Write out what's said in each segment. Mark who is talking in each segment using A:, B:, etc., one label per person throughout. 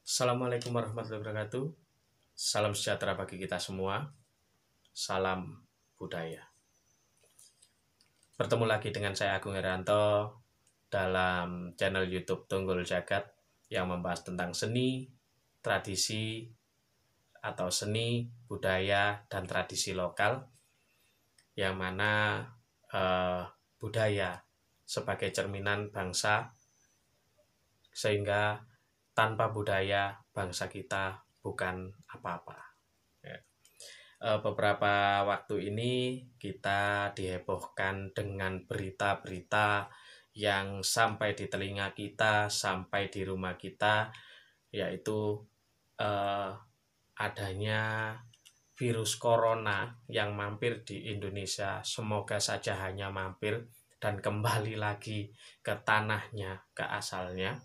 A: Assalamualaikum warahmatullahi wabarakatuh. Salam sejahtera bagi kita semua. Salam budaya. Bertemu lagi dengan saya Agung Heranto dalam channel YouTube Tunggul Jagat yang membahas tentang seni, tradisi, atau seni, budaya, dan tradisi lokal, yang mana budaya sebagai cerminan bangsa, sehingga tanpa budaya bangsa kita bukan apa-apa. Beberapa waktu ini kita dihebohkan dengan berita-berita yang sampai di telinga kita, sampai di rumah kita, yaitu adanya virus corona yang mampir di Indonesia. Semoga saja hanya mampir dan kembali lagi ke tanahnya, ke asalnya,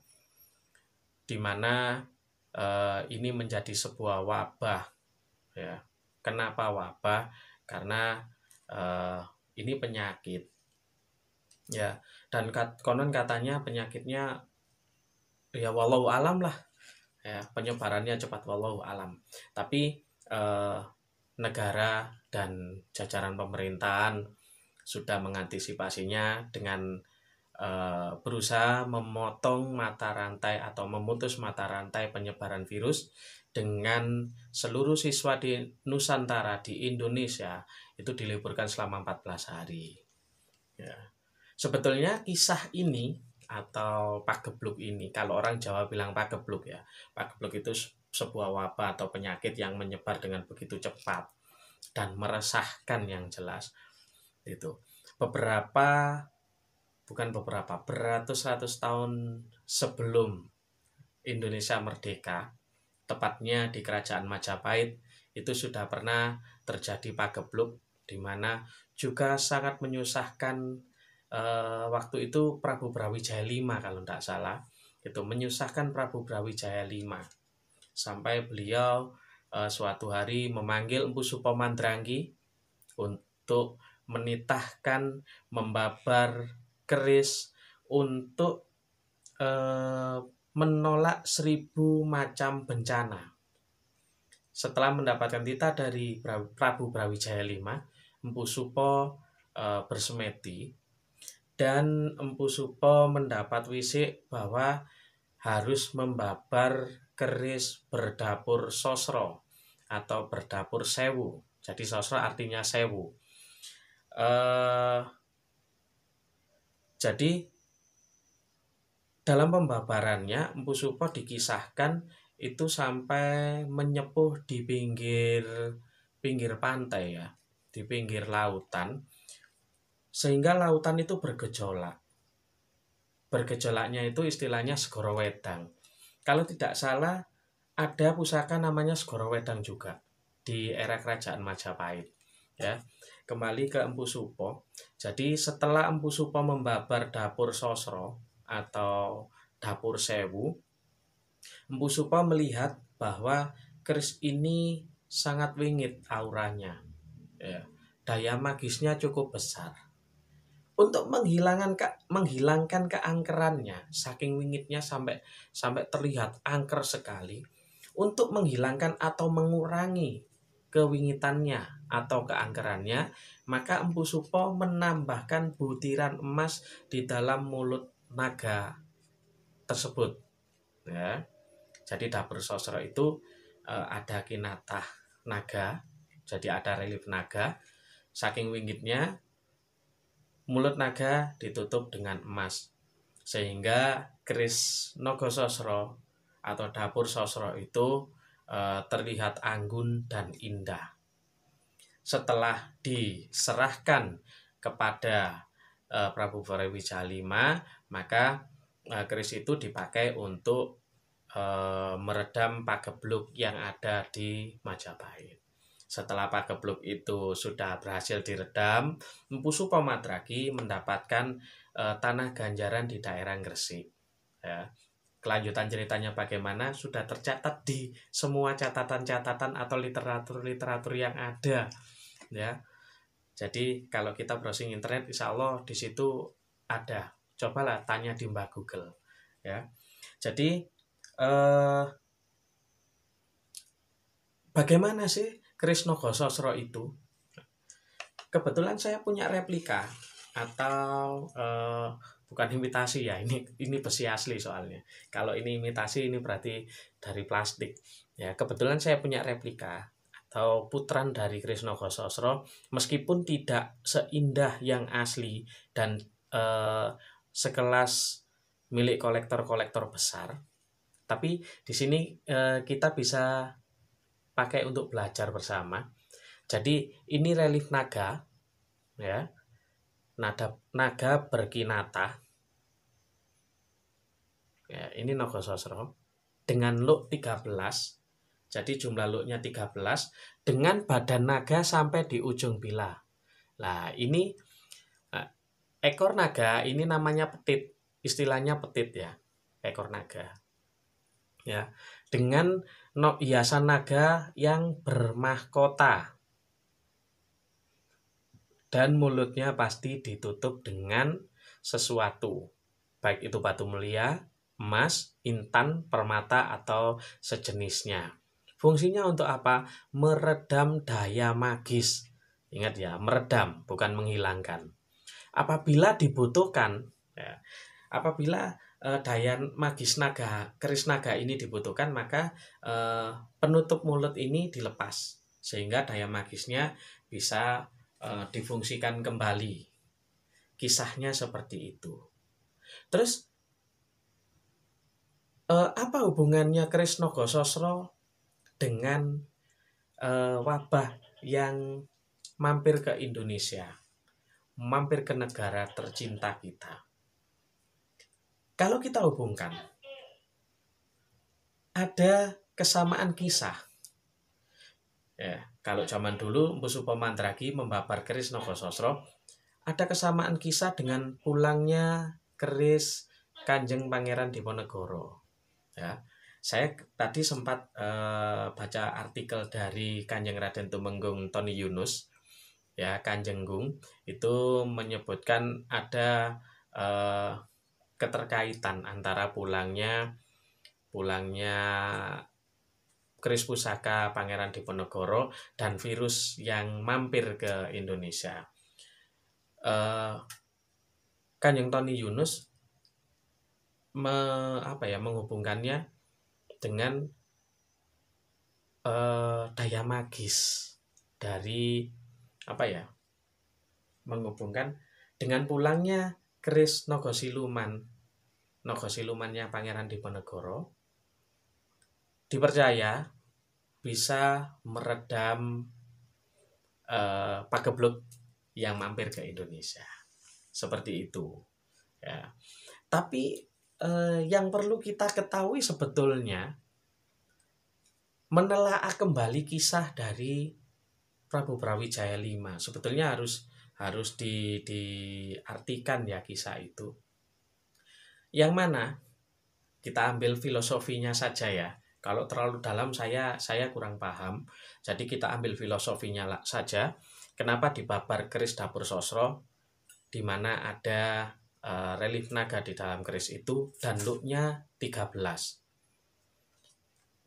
A: di mana ini menjadi sebuah wabah, ya. Kenapa wabah? Karena ini penyakit, ya, dan konon katanya penyakitnya ya walau alam lah, ya, penyebarannya cepat walau alam. Tapi negara dan jajaran pemerintahan sudah mengantisipasinya dengan berusaha memotong mata rantai atau memutus mata rantai penyebaran virus dengan seluruh siswa di Nusantara, di Indonesia, itu diliburkan selama 14 hari. Ya. Sebetulnya kisah ini atau pagebluk ini, kalau orang Jawa bilang pagebluk, ya, pagebluk itu sebuah wabah atau penyakit yang menyebar dengan begitu cepat dan meresahkan yang jelas. Itu beratus-ratus tahun sebelum Indonesia merdeka, tepatnya di Kerajaan Majapahit, itu sudah pernah terjadi pagebluk, di mana juga sangat menyusahkan. Waktu itu Prabu Brawijaya V, kalau tidak salah, itu menyusahkan Prabu Brawijaya V sampai beliau suatu hari memanggil Empu Sukomandrangi untuk menitahkan, membabar keris untuk menolak 1000 macam bencana. Setelah mendapatkan titah dari Prabu Brawijaya V, Empu Supo bersemedi, dan Empu Supo mendapat wisik bahwa harus membabar keris berdapur sosro atau berdapur sewu. Jadi sosro artinya sewu. Jadi dalam pembabarannya Empu Supo dikisahkan itu sampai menyepuh di pinggir pantai, ya, di pinggir lautan, sehingga lautan itu bergejolak. Bergejolaknya itu istilahnya Segoro Wedang. Kalau tidak salah ada pusaka namanya Segoro Wedang juga di era Kerajaan Majapahit, ya. Kembali ke Empu Supo. Jadi setelah Empu Supo membabar dapur sosro atau dapur sewu, Empu Supo melihat bahwa keris ini sangat wingit auranya, ya. Daya magisnya cukup besar. Untuk menghilangkan keangkerannya, saking wingitnya sampai terlihat angker sekali. Untuk menghilangkan atau mengurangi kewingitannya atau keangkerannya, maka Empu Supo menambahkan butiran emas di dalam mulut naga tersebut, ya. Jadi dapur sosro itu ada kinatah naga, jadi ada relief naga. Saking wingitnya, mulut naga ditutup dengan emas, sehingga keris Nogo Sosro atau dapur sosro itu terlihat anggun dan indah. Setelah diserahkan kepada Prabu Brawijaya V, maka keris itu dipakai untuk meredam pagebluk yang ada di Majapahit. Setelah pagebluk itu sudah berhasil diredam, Empu Sukomadragi mendapatkan tanah ganjaran di daerah Gresik, ya. Kelanjutan ceritanya bagaimana sudah tercatat di semua catatan-catatan atau literatur-literatur yang ada, ya. Jadi kalau kita browsing internet, insya Allah di situ ada. Cobalah tanya di Mbah Google, ya. Jadi Bagaimana sih keris Naga Sasra itu? Kebetulan saya punya replika atau bukan imitasi ya, ini besi asli soalnya. Kalau ini imitasi ini berarti dari plastik. Ya, kebetulan saya punya replika atau putran dari keris Naga Sasra, meskipun tidak seindah yang asli dan sekelas milik kolektor-kolektor besar, tapi di sini kita bisa pakai untuk belajar bersama. Jadi ini relief naga, ya, naga berkinata. Ya, ini Naga Sasra dengan look 13. Jadi jumlah looknya 13 dengan badan naga sampai di ujung bila. Nah, ini ekor naga ini namanya petit. Istilahnya petit ya, ekor naga. Ya, dengan hiasan naga yang bermahkota. Dan mulutnya pasti ditutup dengan sesuatu, baik itu batu mulia, emas, intan, permata, atau sejenisnya. Fungsinya untuk apa? Meredam daya magis. Ingat ya, meredam, bukan menghilangkan. Apabila dibutuhkan, ya, apabila daya magis naga, keris naga ini dibutuhkan, maka penutup mulut ini dilepas, sehingga daya magisnya bisa difungsikan kembali. Kisahnya seperti itu. Terus apa hubungannya keris Naga Sasra dengan wabah yang mampir ke Indonesia, mampir ke negara tercinta kita? Kalau kita hubungkan, ada kesamaan kisah. Ya, kalau zaman dulu Mpu Supamandragi membabar keris Naga Sasra, ada kesamaan kisah dengan pulangnya keris Kanjeng Pangeran Diponegoro. Ya, saya tadi sempat baca artikel dari Kanjeng Raden Tumenggung Tony Yunus, ya, Kanjenggung itu menyebutkan ada keterkaitan antara pulangnya keris pusaka Pangeran Diponegoro dan virus yang mampir ke Indonesia. Kanjeng Tony Yunus menghubungkannya dengan daya magis dari menghubungkan dengan pulangnya keris Naga Silumannya Pangeran Diponegoro, dipercaya bisa meredam pagebluk yang mampir ke Indonesia. Seperti itu. Ya. Tapi yang perlu kita ketahui sebetulnya, menelaah kembali kisah dari Prabu Brawijaya V. Sebetulnya harus diartikan ya kisah itu. Yang mana kita ambil filosofinya saja ya. Kalau terlalu dalam saya kurang paham. Jadi kita ambil filosofinya saja. Kenapa dibabar keris Dapur Sasra, di mana ada relief naga di dalam keris itu dan looknya 13.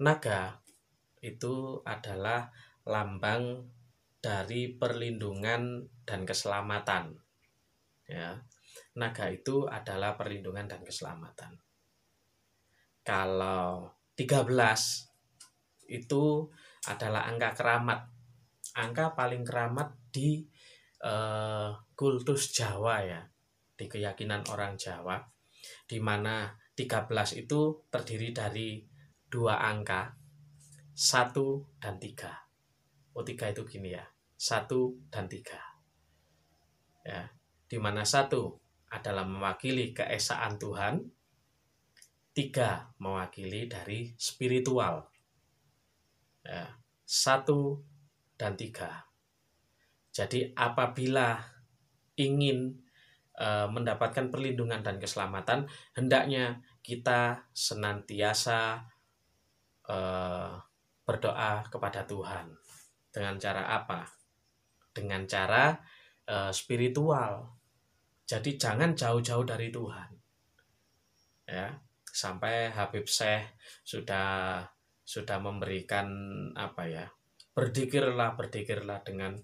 A: Naga itu adalah lambang dari perlindungan dan keselamatan. Ya. Naga itu adalah perlindungan dan keselamatan. Kalau 13 itu adalah angka keramat, angka paling keramat di kultus Jawa ya, di keyakinan orang Jawa, di mana 13 itu terdiri dari dua angka, 1 dan 3. Oh, 3 itu gini ya, 1 dan 3. Ya, di mana 1 adalah mewakili keesaan Tuhan, 3 mewakili dari spiritual. Ya, 1 dan 3. Jadi apabila ingin mendapatkan perlindungan dan keselamatan, hendaknya kita senantiasa berdoa kepada Tuhan. Dengan cara apa? Dengan cara spiritual. Jadi jangan jauh-jauh dari Tuhan. Ya, sampai Habib Syekh sudah memberikan Berzikirlah dengan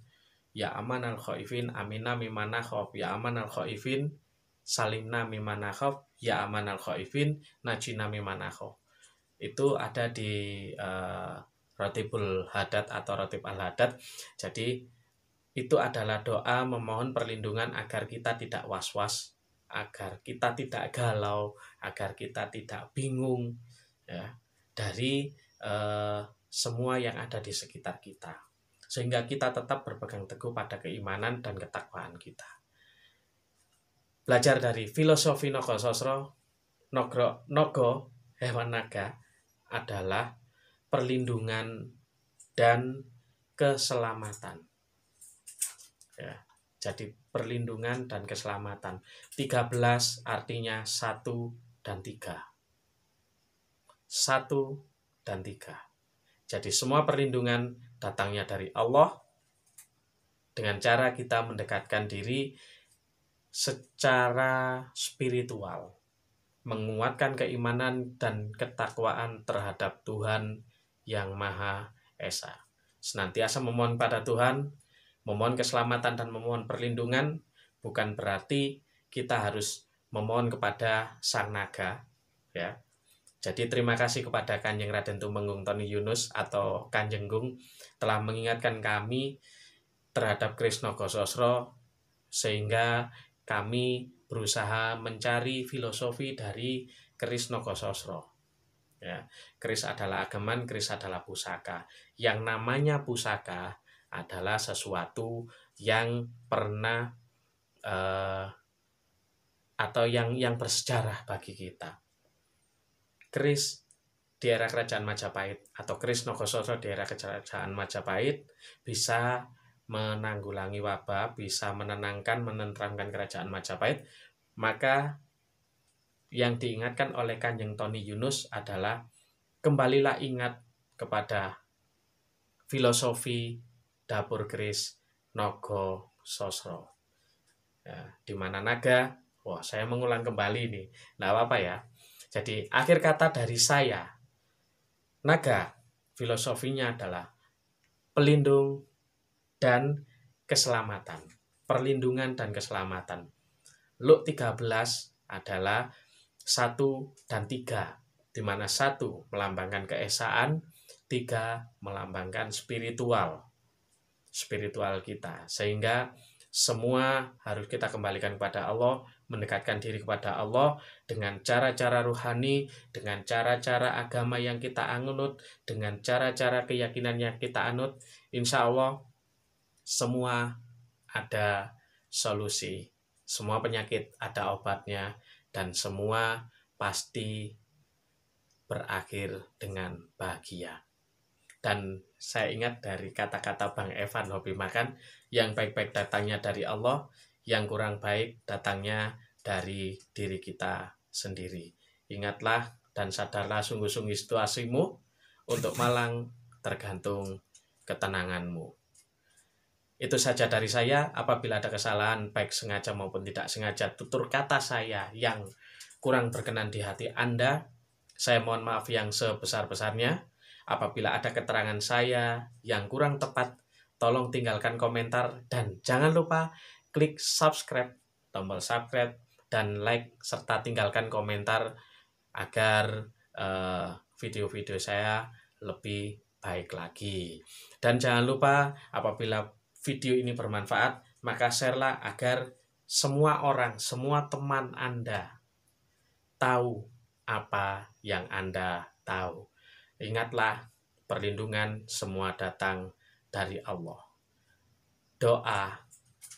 A: ya amanal khaifin aminna mimana khauf, ya amanal khaifin salimna mimana khauf, ya amanal khaifin najina mimana khauf. Itu ada di Rotibul Haddad atau Rotib Al-Haddad. Jadi itu adalah doa memohon perlindungan agar kita tidak was-was, agar kita tidak galau, agar kita tidak bingung ya, dari semua yang ada di sekitar kita, sehingga kita tetap berpegang teguh pada keimanan dan ketakwaan kita. Belajar dari filosofi Nogososro, Nogo hewan naga adalah perlindungan dan keselamatan ya. Jadi perlindungan dan keselamatan. 13 artinya 1 dan 3. 1 dan 3. Jadi semua perlindungan datangnya dari Allah dengan cara kita mendekatkan diri secara spiritual, menguatkan keimanan dan ketakwaan terhadap Tuhan yang Maha Esa. Senantiasa memohon pada Tuhan, memohon keselamatan dan memohon perlindungan, bukan berarti kita harus memohon kepada Sang Naga ya. Jadi terima kasih kepada Kanjeng Raden Tumenggung Tony Yunus atau Kanjeng Gung telah mengingatkan kami terhadap Kris Nogososro, sehingga kami berusaha mencari filosofi dari Kris Nogososro ya. Kris adalah ageman, kris adalah pusaka. Yang namanya pusaka adalah sesuatu yang pernah atau yang bersejarah bagi kita. Kris di era kerajaan Majapahit atau Kris Nogososro di era kerajaan Majapahit bisa menanggulangi wabah, bisa menenangkan, menenteramkan kerajaan Majapahit. Maka yang diingatkan oleh Kanjeng Tony Yunus adalah kembalilah ingat kepada filosofi dapur Kris Nogososro ya, di mana naga, wah saya mengulang kembali nih, nggak apa-apa ya. Jadi akhir kata dari saya, naga filosofinya adalah pelindung dan keselamatan, perlindungan dan keselamatan. Luk 13 adalah 1 dan 3, di mana 1 melambangkan keesaan, 3 melambangkan spiritual kita, sehingga semua harus kita kembalikan kepada Allah, mendekatkan diri kepada Allah dengan cara-cara ruhani, dengan cara-cara agama yang kita anut, dengan cara-cara keyakinan yang kita anut. Insya Allah semua ada solusi, semua penyakit ada obatnya, dan semua pasti berakhir dengan bahagia. Dan saya ingat dari kata-kata Bang Evan Hobi Makan, yang baik-baik datangnya dari Allah, yang kurang baik datangnya dari diri kita sendiri. Ingatlah dan sadarlah sungguh-sungguh situasimu, untuk malang tergantung ketenanganmu. Itu saja dari saya. Apabila ada kesalahan baik sengaja maupun tidak sengaja, tutur kata saya yang kurang berkenan di hati Anda, saya mohon maaf yang sebesar-besarnya. Apabila ada keterangan saya yang kurang tepat, tolong tinggalkan komentar dan jangan lupa klik subscribe, tombol subscribe dan like, serta tinggalkan komentar agar video-video saya lebih baik lagi. Dan jangan lupa apabila video ini bermanfaat, maka share-lah agar semua orang, semua teman Anda tahu apa yang Anda tahu. Ingatlah, perlindungan semua datang dari Allah. Doa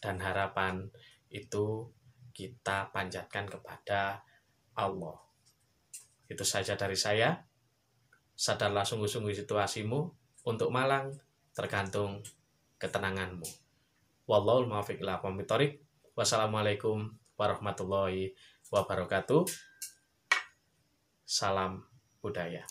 A: dan harapan itu kita panjatkan kepada Allah. Itu saja dari saya. Sadarlah sungguh-sungguh situasimu, untuk malang tergantung ketenanganmu. Wallahul muwaffiq ila aqwamit thoriq. Wassalamualaikum warahmatullahi wabarakatuh. Salam budaya.